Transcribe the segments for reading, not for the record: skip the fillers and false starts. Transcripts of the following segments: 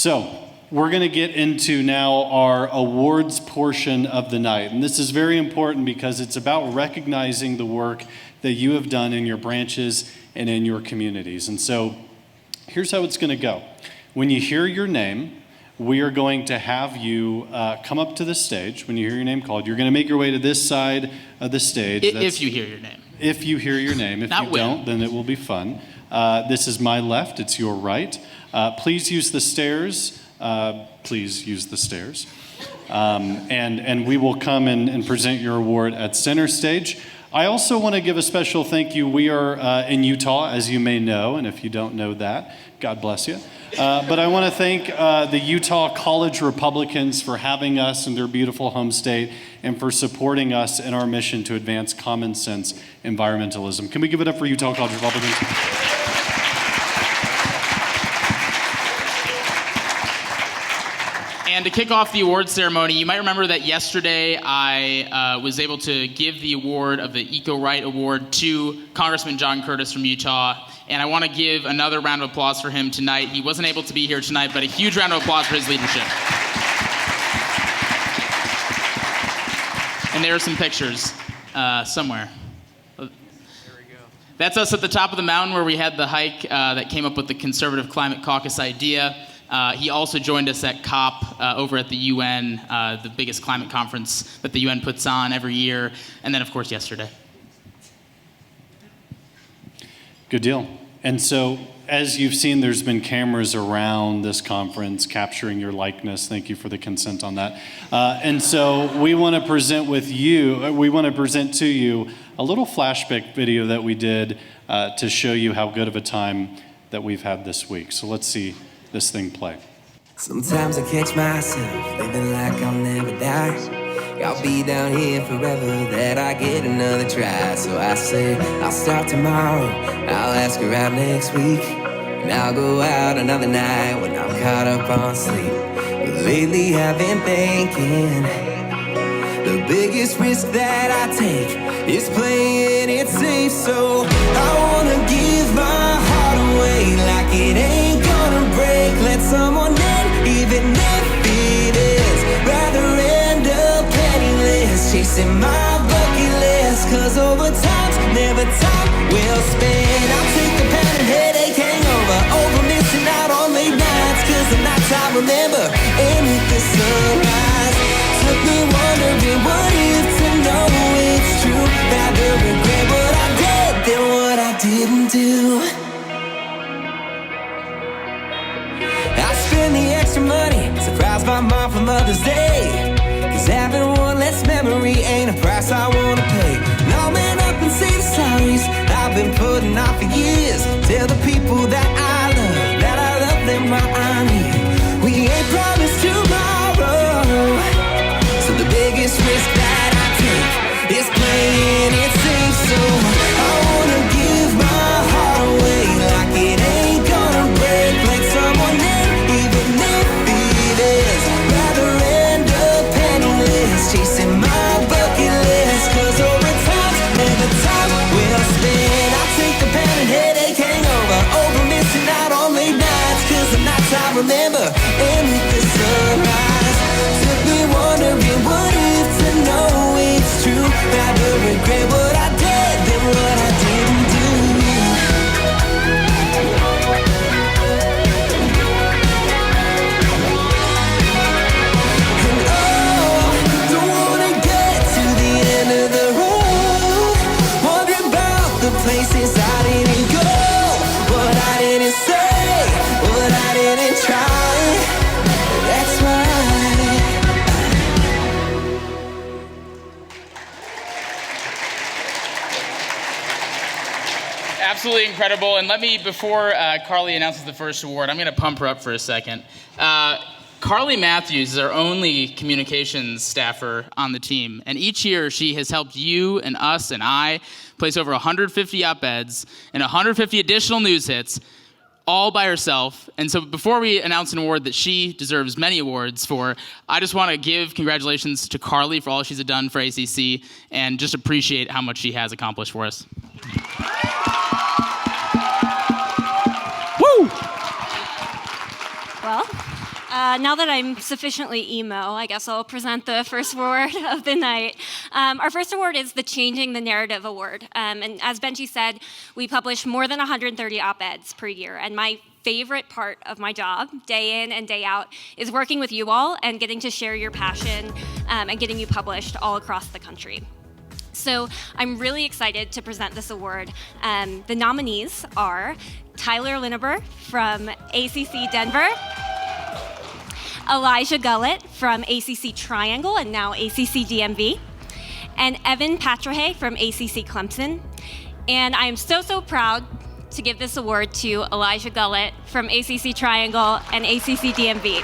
So we're going to get into now our awards portion of the night. And this is very important because it's about recognizing the work that you have done in your branches and in your communities. And so here's how it's going to go. When you hear your name, we are going to have you come up to the stage. When you hear your name called, you're going to make your way to this side of the stage. If you hear your name. If you hear your name. If you don't, then it will be fun. This is my left. It's your right. Please use the stairs. Please use the stairs. And we will come and present your award at center stage. I also want to give a special thank you. We are in Utah, as you may know, and if you don't know that, God bless you. But I want to thank the Utah College Republicans for having us in their beautiful home state and for supporting us in our mission to advance common sense environmentalism. Can we give it up for Utah College Republicans? And to kick off the awards ceremony, you might remember that yesterday I was able to give the award of the Eco Right Award to Congressman John Curtis from Utah. And I want to give another round of applause for him tonight. He wasn't able to be here tonight, but a huge round of applause for his leadership. And there are some pictures somewhere. There we go. That's us at the top of the mountain where we had the hike that came up with the Conservative Climate Caucus idea. He also joined us at COP over at the UN, the biggest climate conference that the UN puts on every year. And then, of course, yesterday. Good deal. And so, as you've seen, there's been cameras around this conference capturing your likeness. Thank you for the consent on that. And so we want to present to you a little flashback video that we did to show you how good of a time that we've had this week. So let's see this thing play. Sometimes I catch myself living like I'll never die. I'll be down here forever, that I get another try. So I say, I'll start tomorrow, I'll ask her out next week, and I'll go out another night when I'm caught up on sleep. But lately I've been thinking, the biggest risk that I take is playing it safe. So I wanna give my heart away like it ain't gonna break. Let someone in, even if it is. Rather end up penniless, chasing my bucket list. Cause over time's never time well spent. I'll take the pen and headache hangover over missing out on late nights. Cause the nights I remember end with the sunrise. Took me wondering what if to know it's true. Rather regret what I did than what I didn't do. I spend the extra money, surprise my mom for Mother's Day. Cause having one less memory ain't a price I wanna pay. And I'll man up and say the sorries I've been putting off for years. Tell the people that I love them while I'm here. We ain't promised tomorrow. So the biggest risk that I take is playing it safe. So I wanna give my heart away like it ain't gonna break. Let someone in, even if it is. Rather end up penniless, chasing my bucket list. Cause over time's never time well spent. I take the pen and headache hangover over missing out on late nights. Cause the nights I remember end with the sunrise. Took me wondering what if to know it's true. Rather regret what I did than what I didn't do. And oh, don't wanna get to the end of the road, wondering about the places I didn't go, what I didn't say, what I didn't try. That's right. Absolutely incredible. And let me, before Carly announces the first award, I'm going to pump her up for a second. Carly Matthews is our only communications staffer on the team. And each year she has helped you and us and I place over 150 op-eds and 150 additional news hits all by herself. And so before we announce an award that she deserves many awards for, I just want to give congratulations to Carly for all she's done for ACC and just appreciate how much she has accomplished for us. Woo! Well, Now that I'm sufficiently emo, I guess I'll present the first award of the night. Our first award is the Changing the Narrative Award. And as Benji said, we publish more than 130 op-eds per year. And my favorite part of my job, day in and day out, is working with you all and getting to share your passion and getting you published all across the country. So I'm really excited to present this award. The nominees are Tyler Lineber from ACC Denver, Elijah Gullett from ACC Triangle and now ACC DMV, and Evan Patrahay from ACC Clemson. And I am so proud to give this award to Elijah Gullett from ACC Triangle and ACC DMV.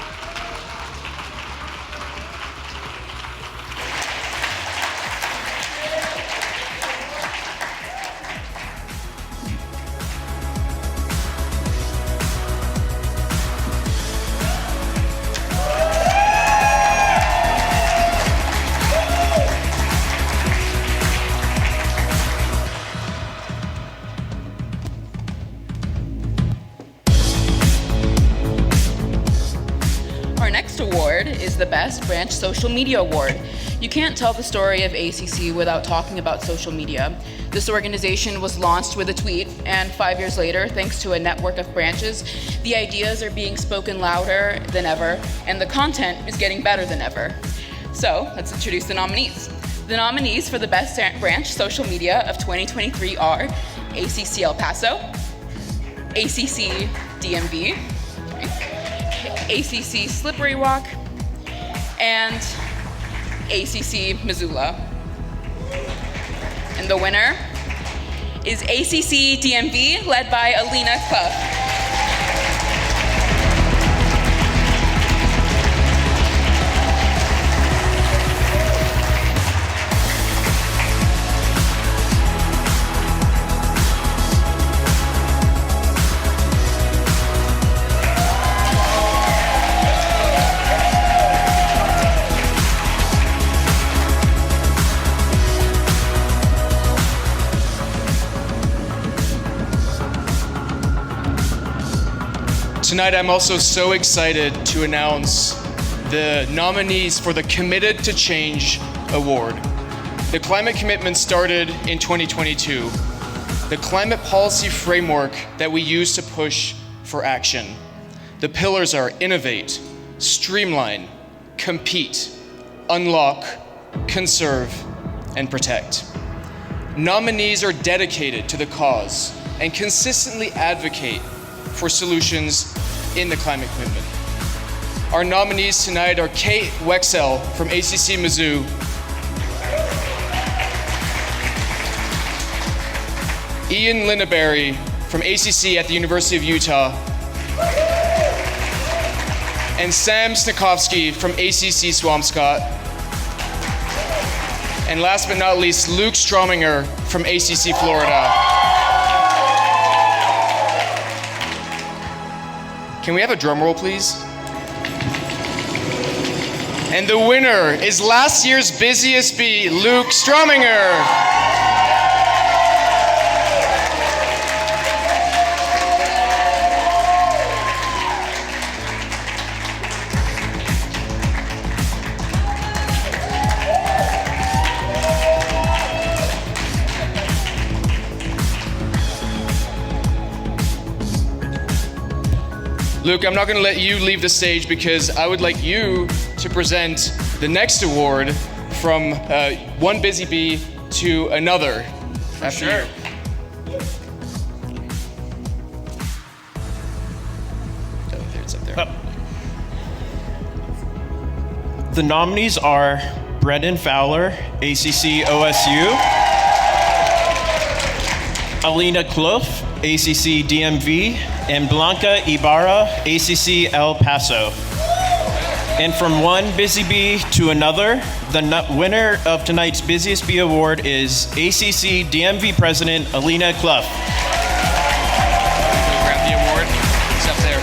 Award is the Best Branch Social Media Award. You can't tell the story of ACC without talking about social media. This organization was launched with a tweet, and 5 years later, thanks to a network of branches, the ideas are being spoken louder than ever, and the content is getting better than ever. So, let's introduce the nominees. The nominees for the Best Branch Social Media of 2023 are ACC El Paso, ACC DMV, ACC Slippery Rock, and ACC Missoula. And the winner is ACC DMV, led by Alina Clough. Tonight, I'm also so excited to announce the nominees for the Committed to Change Award. The climate commitment started in 2022. The climate policy framework that we use to push for action. The pillars are innovate, streamline, compete, unlock, conserve, and protect. Nominees are dedicated to the cause and consistently advocate for solutions in the climate commitment. Our nominees tonight are Kate Wexell from ACC Mizzou, Ian Linneberry from ACC at the University of Utah, and Sam Snikovsky from ACC Swampscott, and last but not least, Luke Strominger from ACC Florida. Can we have a drum roll, please? And the winner is last year's busiest bee, Luke Strominger. Luke, I'm not going to let you leave the stage because I would like you to present the next award from one busy bee to another. For sure. It's up there. The nominees are Brendan Fowler, ACC OSU, Alina Clough, ACC DMV, and Blanca Ibarra, ACC El Paso. And from one busy bee to another, the winner of tonight's Busiest Bee Award is ACC DMV President Alina Clough. Grab the award. It's up there.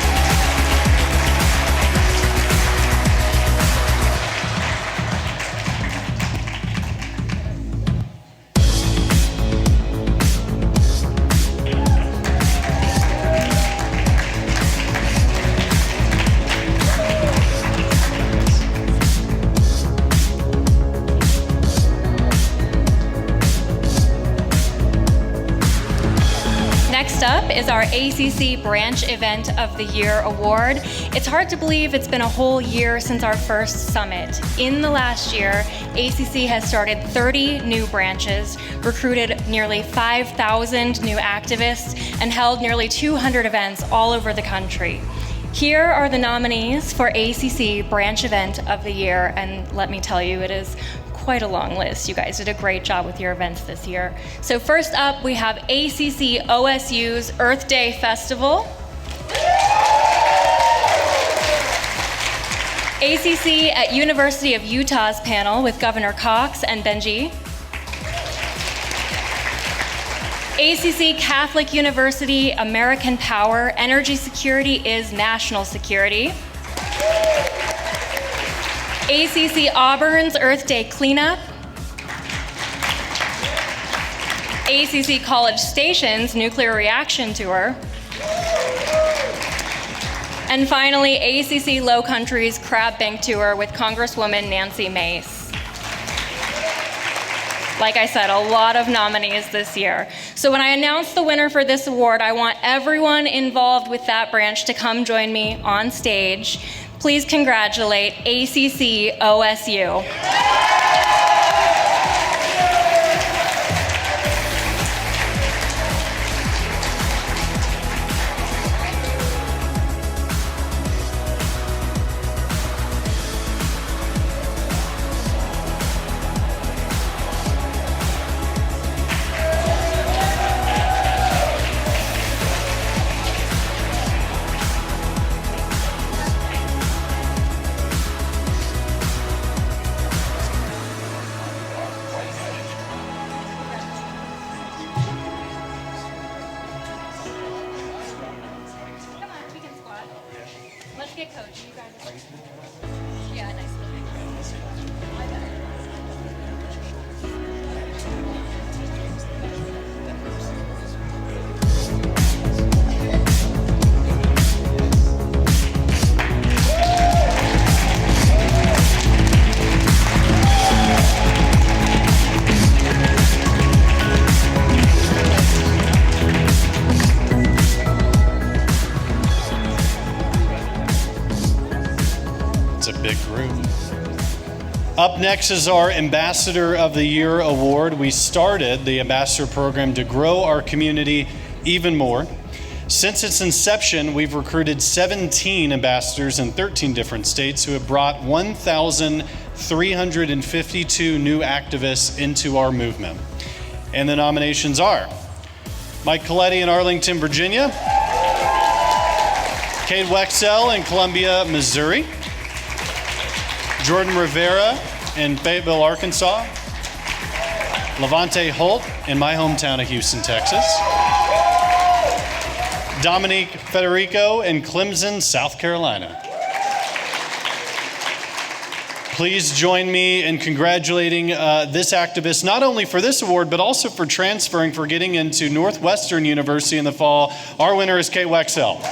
up is our ACC Branch Event of the Year Award. It's hard to believe it's been a whole year since our first summit. In the last year, ACC has started 30 new branches, recruited nearly 5,000 new activists, and held nearly 200 events all over the country. Here are the nominees for ACC Branch Event of the Year, and let me tell you, it is quite a long list. You guys did a great job with your events this year. So first up, we have ACC OSU's Earth Day Festival. ACC at University of Utah's panel with Governor Cox and Benji. ACC Catholic University American Power, Energy Security is National Security. ACC Auburn's Earth Day Cleanup. ACC College Station's Nuclear Reaction Tour. And finally, ACC Low Country's Crab Bank Tour with Congresswoman Nancy Mace. Like I said, a lot of nominees this year. So when I announce the winner for this award, I want everyone involved with that branch to come join me on stage. Please congratulate ACC OSU. Let's get coached. You guys are... Yeah, nice. Up next is our Ambassador of the Year Award. We started the Ambassador program to grow our community even more. Since its inception, we've recruited 17 ambassadors in 13 different states who have brought 1,352 new activists into our movement. And the nominations are Mike Coletti in Arlington, Virginia, Kate Wexell in Columbia, Missouri, Jordan Rivera in Fayetteville, Arkansas, Levante Holt in my hometown of Houston, Texas, Dominique Federico in Clemson, South Carolina. Please join me in congratulating this activist, not only for this award, but also for transferring, for getting into Northwestern University in the fall. Our winner is Kate Wexell.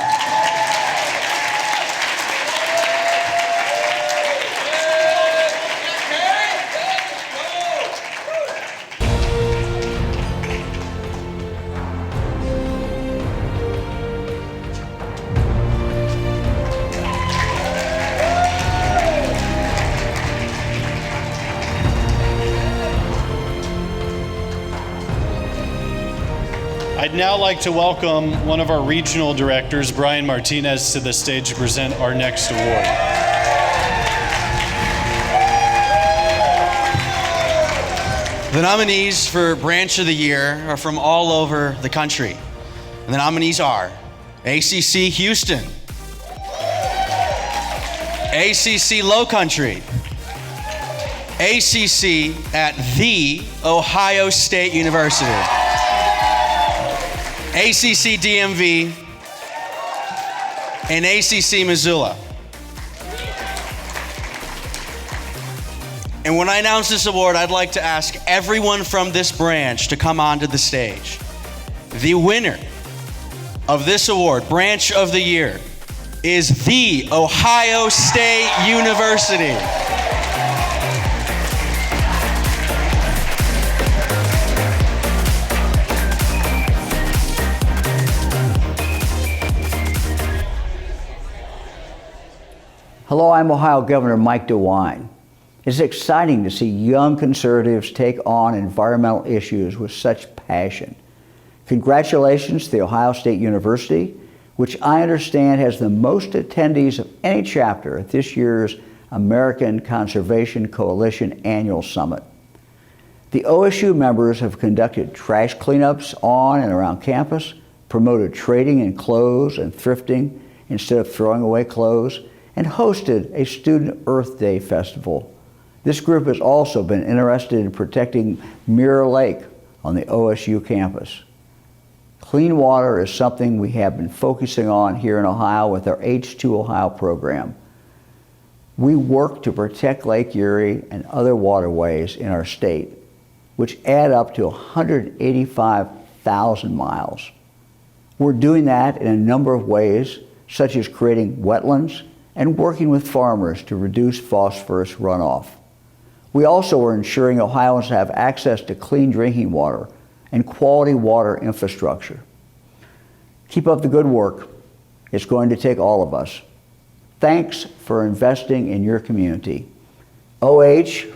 I'd now like to welcome one of our regional directors, Brian Martinez, to the stage to present our next award. The nominees for Branch of the Year are from all over the country. And the nominees are ACC Houston, ACC Low Country, ACC at The Ohio State University, ACC DMV, and ACC Missoula. And when I announce this award, I'd like to ask everyone from this branch to come onto the stage. The winner of this award, Branch of the Year, is The Ohio State University. Hello, I'm Ohio Governor Mike DeWine. It's exciting to see young conservatives take on environmental issues with such passion. Congratulations to The Ohio State University, which I understand has the most attendees of any chapter at this year's American Conservation Coalition Annual Summit. The OSU members have conducted trash cleanups on and around campus, promoted trading in clothes and thrifting instead of throwing away clothes, and hosted a Student Earth Day festival. This group has also been interested in protecting Mirror Lake on the OSU campus. Clean water is something we have been focusing on here in Ohio with our H2 Ohio program. We work to protect Lake Erie and other waterways in our state, which add up to 185,000 miles. We're doing that in a number of ways, such as creating wetlands and working with farmers to reduce phosphorus runoff. We also are ensuring Ohioans have access to clean drinking water and quality water infrastructure. Keep up the good work. It's going to take all of us. Thanks for investing in your community. OHIO.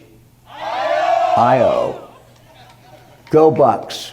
Go Bucks.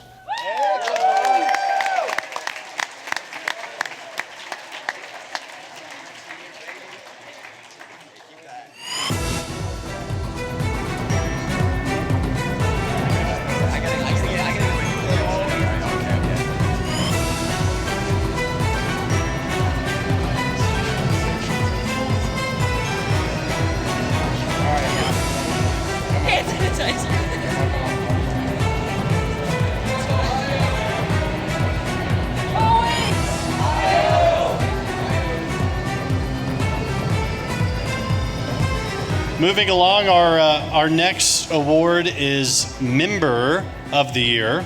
Moving along, our next award is Member of the Year.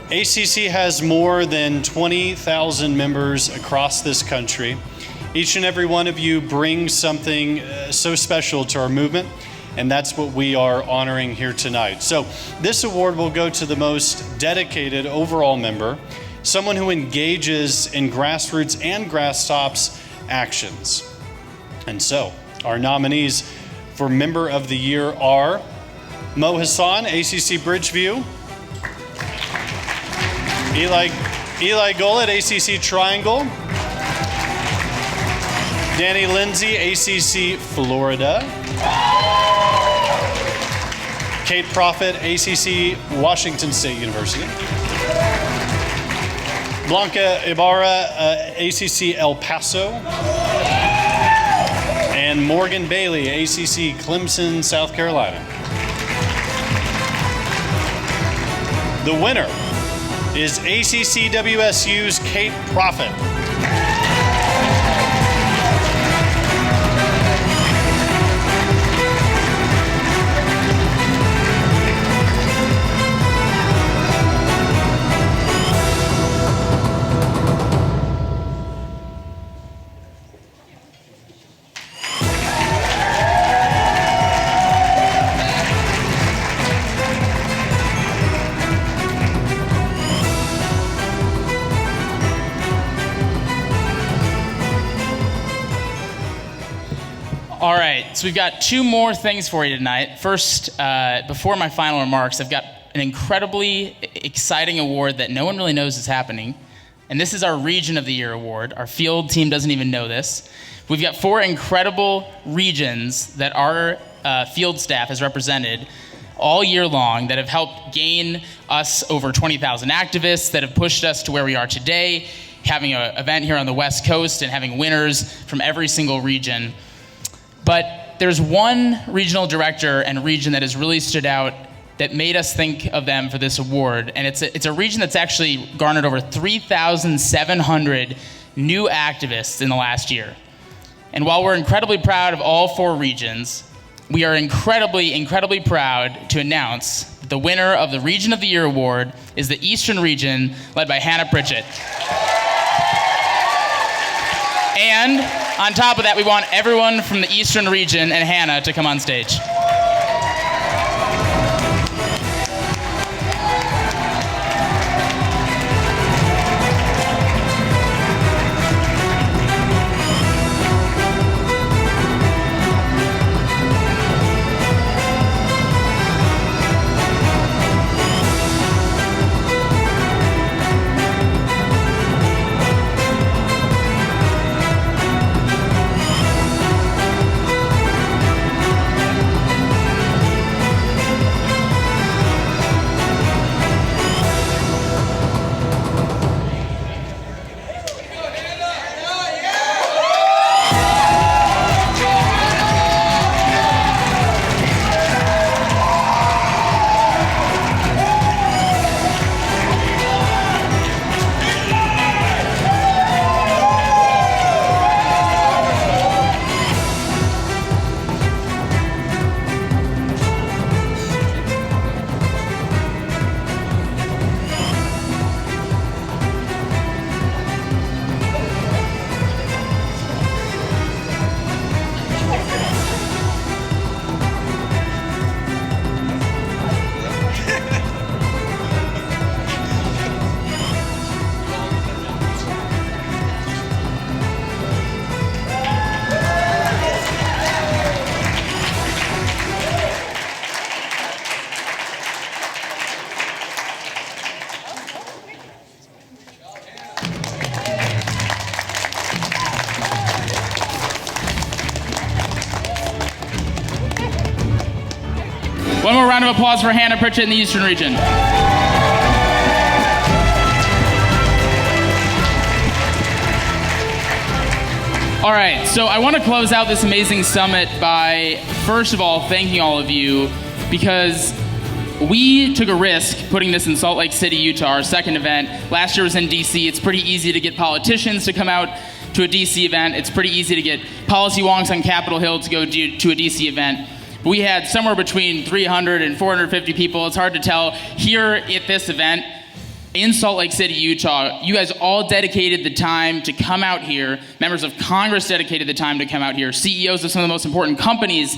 ACC has more than 20,000 members across this country. Each and every one of you brings something so special to our movement, and that's what we are honoring here tonight. So this award will go to the most dedicated overall member, someone who engages in grassroots and grasstops actions. And so our nominees for Member of the Year are Mo Hassan, ACC Bridgeview; Eli Gollett, ACC Triangle; Danny Lindsay, ACC Florida; Kate Profit, ACC Washington State University; Blanca Ibarra, ACC El Paso; and Morgan Bailey, ACC Clemson, South Carolina. The winner is ACC WSU's Kate Profit. All right, so we've got two more things for you tonight. First, before my final remarks, I've got an incredibly exciting award that no one really knows is happening. And this is our Region of the Year award. Our field team doesn't even know this. We've got 4 incredible regions that our field staff has represented all year long that have helped gain us over 20,000 activists, that have pushed us to where we are today, having an event here on the West Coast and having winners from every single region. But there's one regional director and region that has really stood out that made us think of them for this award. And it's a region that's actually garnered over 3,700 new activists in the last year. And while we're incredibly proud of all 4 regions, we are incredibly, incredibly proud to announce that the winner of the Region of the Year award is the Eastern region, led by Hannah Pritchett. And on top of that, we want everyone from the Eastern region and Hannah to come on stage. of applause for Hannah Pritchett in the Eastern region. All right, so I want to close out this amazing summit by, first of all, thanking all of you, because we took a risk putting this in Salt Lake City, Utah, our second event. Last year was in DC. It's pretty easy to get politicians to come out to a DC event. It's pretty easy to get policy wonks on Capitol Hill to go to a DC event. But we had somewhere between 300 and 450 people. It's hard to tell. Here at this event in Salt Lake City, Utah, you guys all dedicated the time to come out here. Members of Congress dedicated the time to come out here. CEOs of some of the most important companies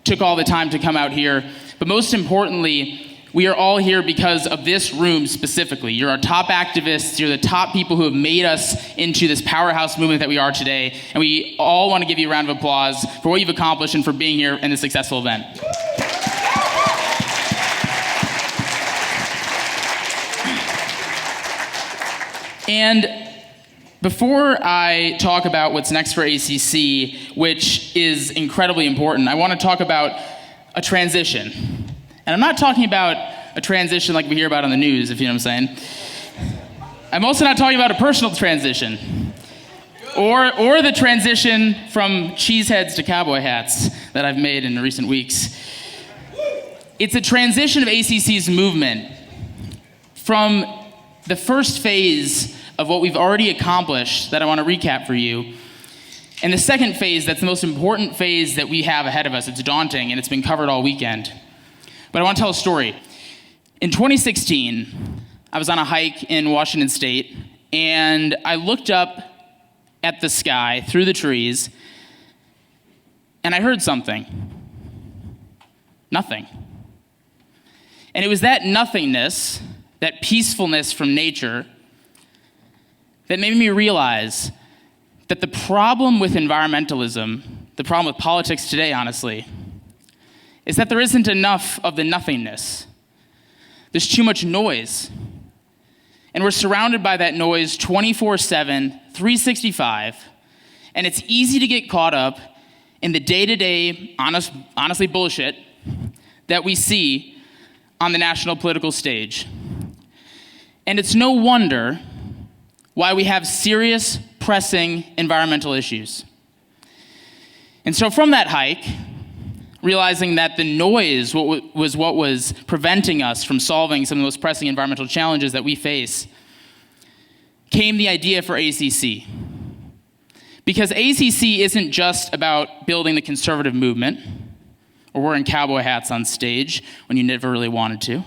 took all the time to come out here. But most importantly, we are all here because of this room specifically. You're our top activists. You're the top people who have made us into this powerhouse movement that we are today. And we all want to give you a round of applause for what you've accomplished and for being here in this successful event. And before I talk about what's next for ACC, which is incredibly important, I want to talk about a transition. And I'm not talking about a transition like we hear about on the news, if you know what I'm saying. I'm also not talking about a personal transition or the transition from cheeseheads to cowboy hats that I've made in recent weeks. It's a transition of ACC's movement from the first phase of what we've already accomplished that I want to recap for you. And the second phase, that's the most important phase that we have ahead of us. It's daunting, and it's been covered all weekend. But I want to tell a story. In 2016, I was on a hike in Washington State, and I looked up at the sky through the trees, and I heard something. Nothing. And it was that nothingness, that peacefulness from nature, that made me realize that the problem with environmentalism, the problem with politics today, honestly, is that there isn't enough of the nothingness. There's too much noise. And we're surrounded by that noise 24/7, 365, and it's easy to get caught up in the day-to-day, honestly bullshit that we see on the national political stage. And it's no wonder why we have serious, pressing environmental issues. And so from that hike, realizing that the noise was what was preventing us from solving some of the most pressing environmental challenges that we face, came the idea for ACC. Because ACC isn't just about building the conservative movement, or wearing cowboy hats on stage when you never really wanted to.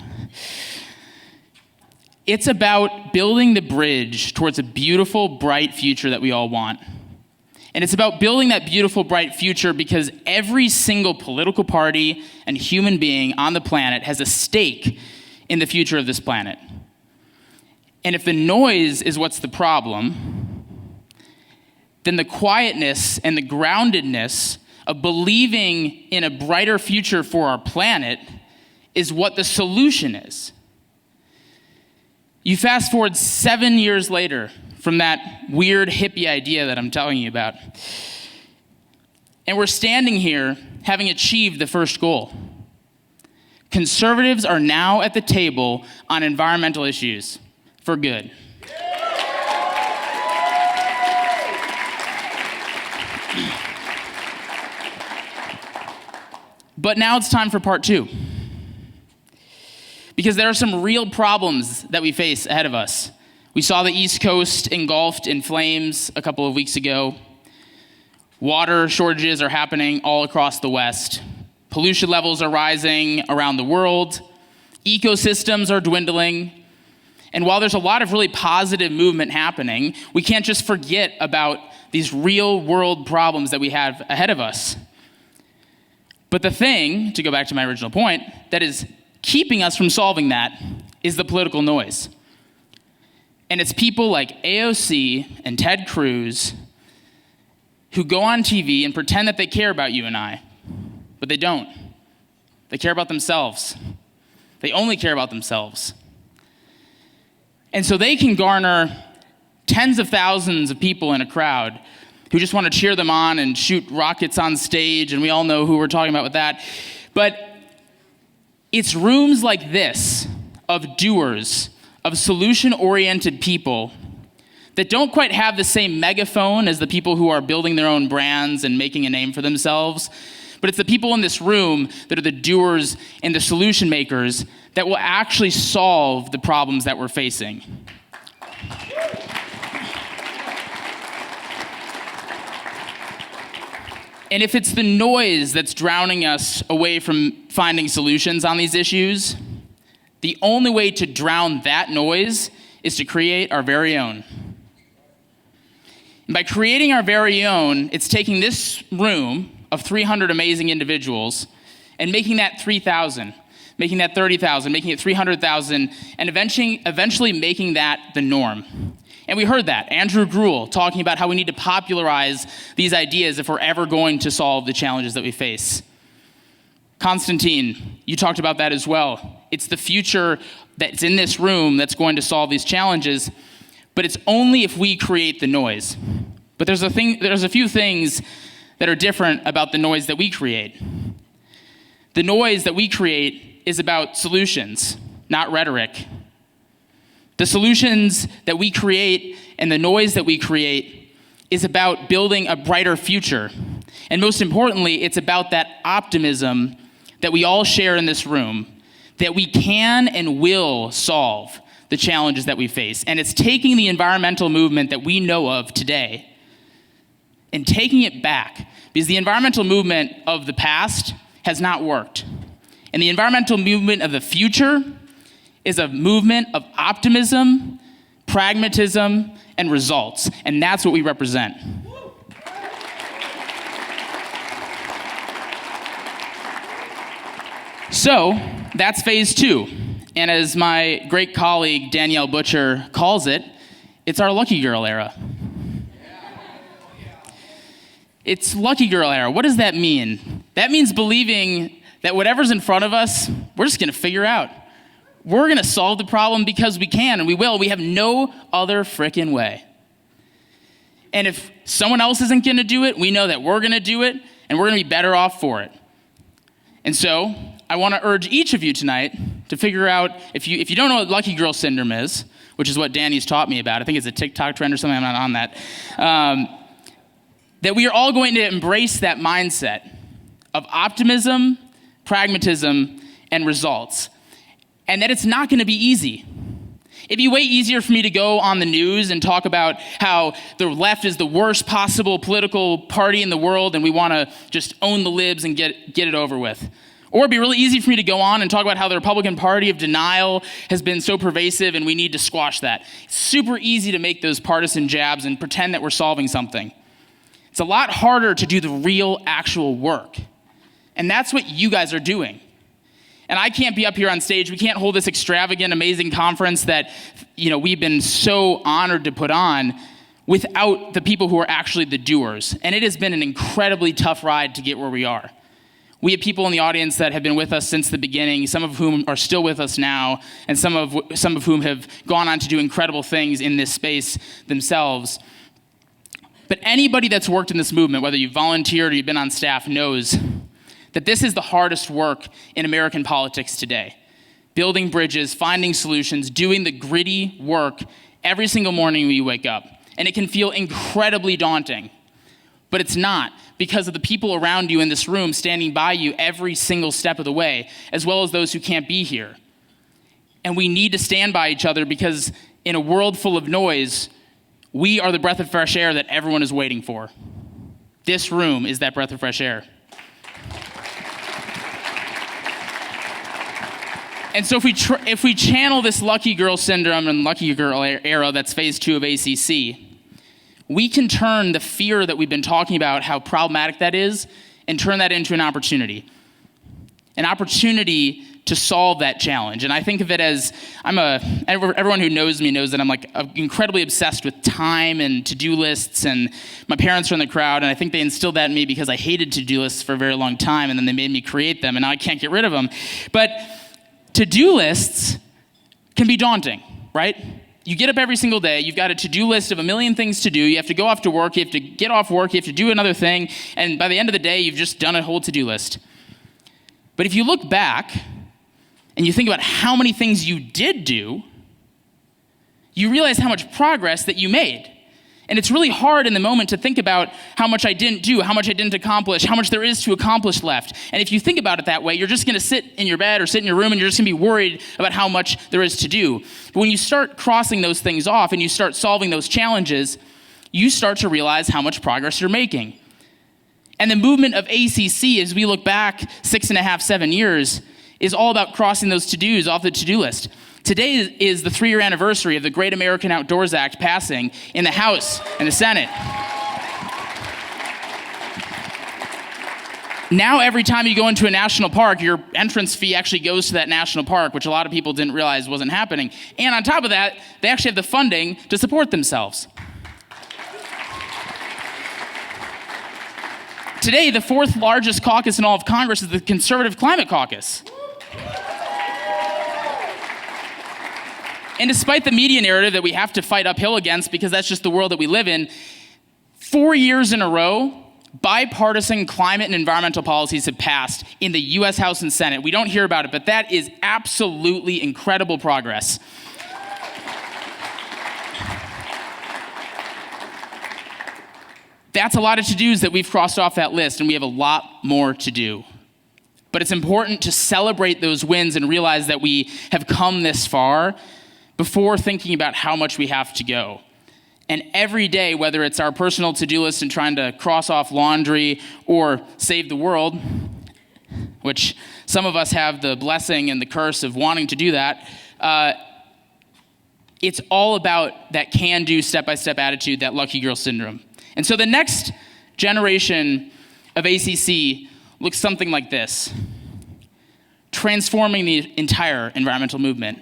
It's about building the bridge towards a beautiful, bright future that we all want. And it's about building that beautiful, bright future because every single political party and human being on the planet has a stake in the future of this planet. And if the noise is what's the problem, then the quietness and the groundedness of believing in a brighter future for our planet is what the solution is. You fast forward 7 years later from that weird hippie idea that I'm telling you about, and we're standing here having achieved the first goal. Conservatives are now at the table on environmental issues for good. But now it's time for part two. Because there are some real problems that we face ahead of us. We saw the East Coast engulfed in flames a couple of weeks ago. Water shortages are happening all across the West. Pollution levels are rising around the world. Ecosystems are dwindling. And while there's a lot of really positive movement happening, we can't just forget about these real world problems that we have ahead of us. But the thing, to go back to my original point, that is keeping us from solving that is the political noise. And it's people like AOC and Ted Cruz who go on TV and pretend that they care about you and I, but they don't. They care about themselves. They only care about themselves. And so they can garner tens of thousands of people in a crowd who just want to cheer them on and shoot rockets on stage, and we all know who we're talking about with that. But It's rooms like this of doers, of solution-oriented people that don't quite have the same megaphone as the people who are building their own brands and making a name for themselves, but it's the people in this room that are the doers and the solution makers that will actually solve the problems that we're facing. And if it's the noise that's drowning us away from finding solutions on these issues, the only way to drown that noise is to create our very own. And by creating our very own, it's taking this room of 300 amazing individuals and making that 3,000, making that 30,000, making it 300,000, and eventually making that the norm. And we heard that. Andrew Gruel talking about how we need to popularize these ideas if we're ever going to solve the challenges that we face. Constantine, you talked about that as well. It's the future that's in this room that's going to solve these challenges, but it's only if we create the noise. But there's a few things that are different about the noise that we create. The noise that we create is about solutions, not rhetoric. The solutions that we create and the noise that we create is about building a brighter future. And most importantly, it's about that optimism that we all share in this room, that we can and will solve the challenges that we face. And it's taking the environmental movement that we know of today and taking it back, because the environmental movement of the past has not worked. And the environmental movement of the future is a movement of optimism, pragmatism, and results. And that's what we represent. So that's phase 2. And as my great colleague Danielle Butcher calls it, it's our lucky girl era. It's lucky girl era. What does that mean? That means believing that whatever's in front of us, we're just gonna figure out. We're gonna solve the problem because we can, and we will. We have no other frickin' way. And if someone else isn't gonna do it, we know that we're gonna do it, and we're gonna be better off for it. And so, I wanna urge each of you tonight to figure out, if you don't know what lucky girl syndrome is, which is what Danny's taught me about, I think it's a TikTok trend or something, I'm not on that, that we are all going to embrace that mindset of optimism, pragmatism, and results. And that it's not gonna be easy. It'd be way easier for me to go on the news and talk about how the left is the worst possible political party in the world and we wanna just own the libs and get it over with. Or it'd be really easy for me to go on and talk about how the Republican Party of denial has been so pervasive and we need to squash that. It's super easy to make those partisan jabs and pretend that we're solving something. It's a lot harder to do the real, actual work. And that's what you guys are doing. And I can't be up here on stage. We can't hold this extravagant, amazing conference that, we've been so honored to put on without the people who are actually the doers. And it has been an incredibly tough ride to get where we are. We have people in the audience that have been with us since the beginning, some of whom are still with us now, and some of whom have gone on to do incredible things in this space themselves. But anybody that's worked in this movement, whether you've volunteered or you've been on staff, knows that this is the hardest work in American politics today. Building bridges, finding solutions, doing the gritty work every single morning when you wake up. And it can feel incredibly daunting, but it's not, because of the people around you in this room standing by you every single step of the way, as well as those who can't be here. And we need to stand by each other because in a world full of noise, we are the breath of fresh air that everyone is waiting for. This room is that breath of fresh air. And so if we channel this lucky girl syndrome and lucky girl era that's phase 2 of ACC, we can turn the fear that we've been talking about, how problematic that is, and turn that into an opportunity. An opportunity to solve that challenge. And I think of it as, everyone who knows me knows that I'm incredibly obsessed with time and to-do lists, and my parents are in the crowd, and I think they instilled that in me because I hated to-do lists for a very long time, and then they made me create them, and now I can't get rid of them. But to-do lists can be daunting, right? You get up every single day, you've got a to-do list of a million things to do, you have to go off to work, you have to get off work, you have to do another thing, and by the end of the day, you've just done a whole to-do list. But if you look back, and you think about how many things you did do, you realize how much progress that you made. And it's really hard in the moment to think about how much I didn't do, how much I didn't accomplish, how much there is to accomplish left. And if you think about it that way, you're just going to sit in your bed or sit in your room and you're just going to be worried about how much there is to do. But when you start crossing those things off and you start solving those challenges, you start to realize how much progress you're making. And the movement of ACC, as we look back 6.5, 7 years, is all about crossing those to-dos off the to-do list. Today is the 3-year anniversary of the Great American Outdoors Act passing in the House and the Senate. Now every time you go into a national park, your entrance fee actually goes to that national park, which a lot of people didn't realize wasn't happening. And on top of that, they actually have the funding to support themselves. Today, the 4th largest caucus in all of Congress is the Conservative Climate Caucus. And despite the media narrative that we have to fight uphill against because that's just the world that we live in, 4 years in a row, bipartisan climate and environmental policies have passed in the US House and Senate. We don't hear about it, but that is absolutely incredible progress. That's a lot of to-dos that we've crossed off that list, and we have a lot more to do. But it's important to celebrate those wins and realize that we have come this far before thinking about how much we have to go. And every day, whether it's our personal to-do list and trying to cross off laundry or save the world, which some of us have the blessing and the curse of wanting to do that, it's all about that can-do, step-by-step attitude, that lucky girl syndrome. And so the next generation of ACC looks something like this: transforming the entire environmental movement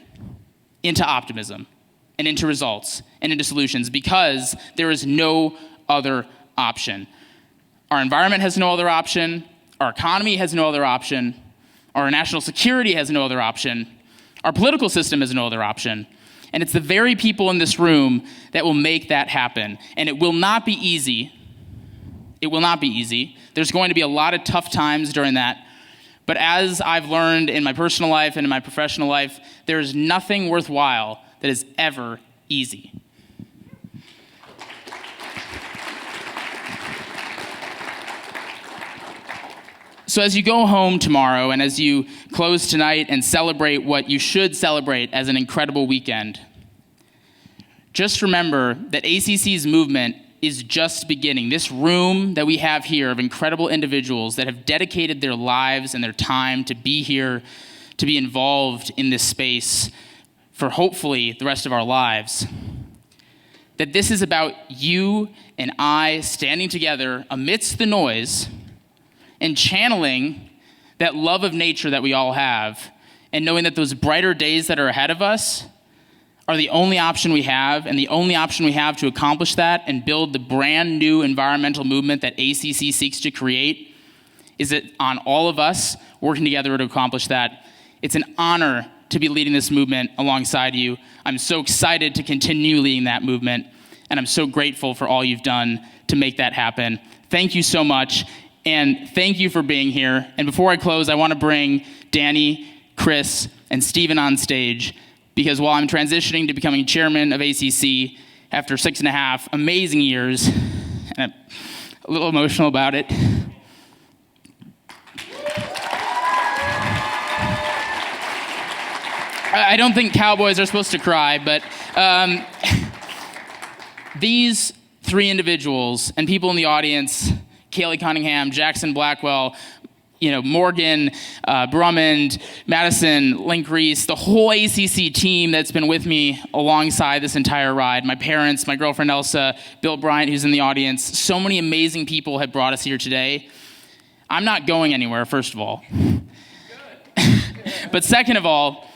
into optimism and into results and into solutions, because there is no other option. Our environment has no other option. Our economy has no other option. Our national security has no other option. Our political system has no other option. And it's the very people in this room that will make that happen. And it will not be easy. It will not be easy. There's going to be a lot of tough times during that. But as I've learned in my personal life and in my professional life, there is nothing worthwhile that is ever easy. So as you go home tomorrow and as you close tonight and celebrate what you should celebrate as an incredible weekend, just remember that ACC's movement is just beginning. This room that we have here of incredible individuals that have dedicated their lives and their time to be here, to be involved in this space for hopefully the rest of our lives, that this is about you and I standing together amidst the noise and channeling that love of nature that we all have, and knowing that those brighter days that are ahead of us are the only option we have, and the only option we have to accomplish that and build the brand new environmental movement that ACC seeks to create is it on all of us working together to accomplish that. It's an honor to be leading this movement alongside you. I'm so excited to continue leading that movement, and I'm so grateful for all you've done to make that happen. Thank you so much, and thank you for being here. And before I close, I want to bring Danny, Chris, and Steven on stage, because while I'm transitioning to becoming chairman of ACC after 6.5 amazing years, and I'm a little emotional about it, I don't think cowboys are supposed to cry, but these 3 individuals and people in the audience, Kaylee Cunningham, Jackson Blackwell, Morgan, Brummond, Madison, Link Reese, the whole ACC team that's been with me alongside this entire ride, my parents, my girlfriend Elsa, Bill Bryant, who's in the audience, so many amazing people have brought us here today. I'm not going anywhere, first of all. But second of all,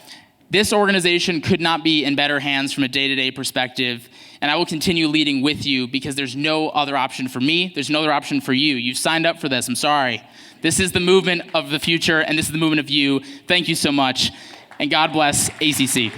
this organization could not be in better hands from a day-to-day perspective, and I will continue leading with you because there's no other option for me. There's no other option for you. You've signed up for this. I'm sorry. This is the movement of the future, and this is the movement of you. Thank you so much, and God bless ACC.